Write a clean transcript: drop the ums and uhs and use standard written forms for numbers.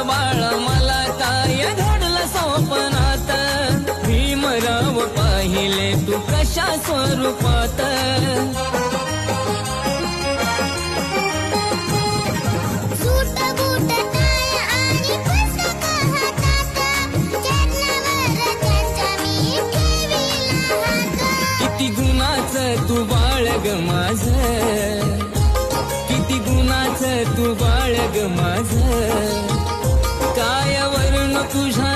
बाळ मला काय घडलं स्वप्नात, भीमराव पाहिले तू कशा स्वरूपात. किती गुणाचं तू बाळ ग माझं, किती गुणाचं तू बाळ ग माझं, काय वर्ण तुझ्या